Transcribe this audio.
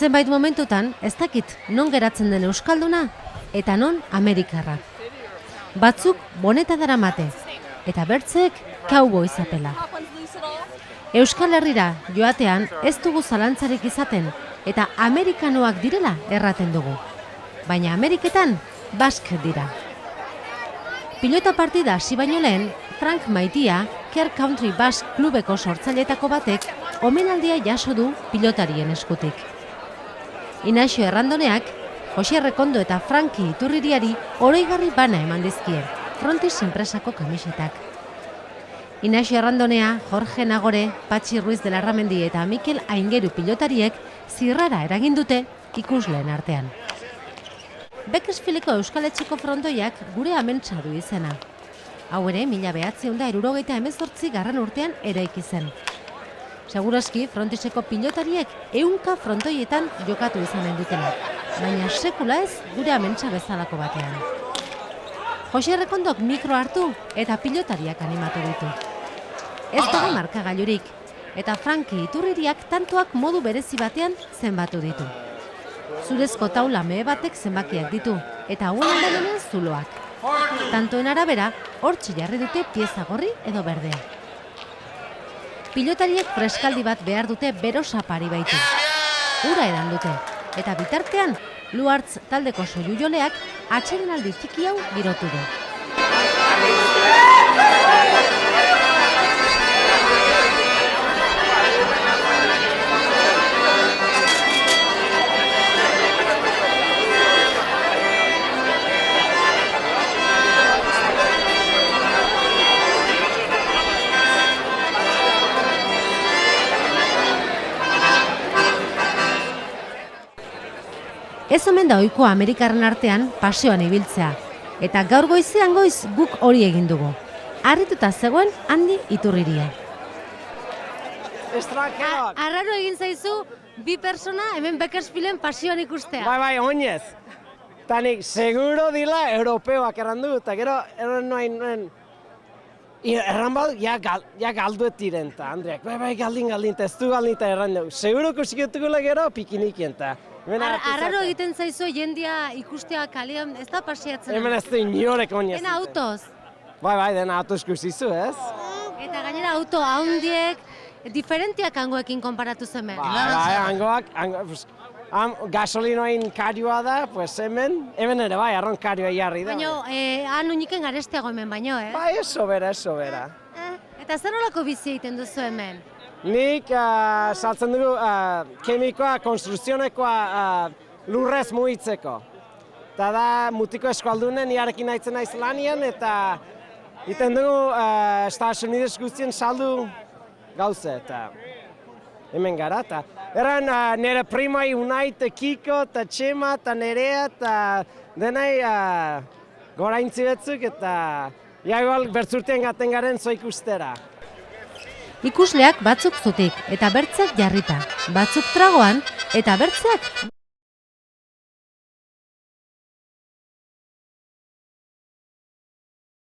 Zenbait momentutan, ez dakit non geratzen den euskalduna eta non Amerikarra. Batzuk boneta daramate eta bertzeek cowboy zapela. Euskal Herrira joatean ez dugu zalantzarik izaten eta amerikanoak direla erraten dugu. Baina Ameriketan bask dira. Pilota partida hasi baino lehen, Frank Maitia, Kerr Country Basque Klubeko sortzaileetako batek, omenaldia jaso du pilotarien eskutik. Inaxio Errandoneak, Jose Rekondo eta Franki Iturririari oroigarri bana eman dizkie, Frontis enpresako kamisetak. Inaxio Errandonea, Jorge Nagore, Patxi Ruiz de Larramendi eta Mikel Aingeru pilotariek zirrara eragin dute ikusleen artean. Bakersfieldeko Euskal Etxeko frontoiak gure amentsa du izena. Hau ere, 1978 urtean eraiki zen. Segurazki, Frontiseko pilotariek 100 frontoietan jokatu izanen dutela, baina sekula ez gure amentsa bezalako batean. Jose Rekondok mikro hartu eta pilotariak animatu ditu. Ez dago markagailurik, eta Franki Iturririak tantoak modu berezi batean zenbatu ditu. Zurezko taula mehe batek zenbakiak ditu, eta hauen ondarenean zuloak. Tantoen arabera, hortxe jarri dute pieza gorri edo berdea. Pilotariek freskaldi bat behar dute bero sapari baitu. Ura edan dute, eta bitartean, Luartz taldeko soiujoleak atsedenaldi txiki hau girotu du. Ez omen da ohikoa Amerikarren artean paseoan ibiltzea, eta gaur goizean goiz guk hori egin dugu. Harrituta zegoen Andi Iturriria. Arraro egin zaizu bi persona hemen Bakersfielden paseoan ikustea. Bai, oinez. Tanik seguro dila europeoak errandu, eta gero erran noain erran badu, ja galduet diren, eta Andreak, bai, galdin, eta ez du galdin, eta erran dugu. Seguro kusiketugula gero pikinikien, eta Arraro egiten zaizu jendia ikustea kalean, ez da paseatzen? Hemen ez du inorek oinez. Dena autoz? Bai, dena autoz kusizu, ez? Eta gainera auto haundiek, diferentiak hangoekin konparatu zen behar. Bai, hangoak, gasolinoain karioa da, pues hemen ere bai, arron karioa jarri da. Baina, han uniken garestiago hemen baino, Bai, eso bera. Eta zer nolako bizi egiten duzu hemen? Nik saltzen dugu kemikoa, konstruzionekoa lurrez mugitzeko. Eta da mutiko eskualdunen, niarekin naitzen naiz lanian, eta iten dugu Estados Unidos guztien saldu gauze, eta hemen gara. Erran nire primai Unait, Kiko, eta Txema, eta Nerea, eta denai goraintzi betzuk, eta igual bertzurtean gaten garen zo ikustera. Ikusleak batzuk zutik eta bertzeak jarrita, batzuk tragoan eta bertzeak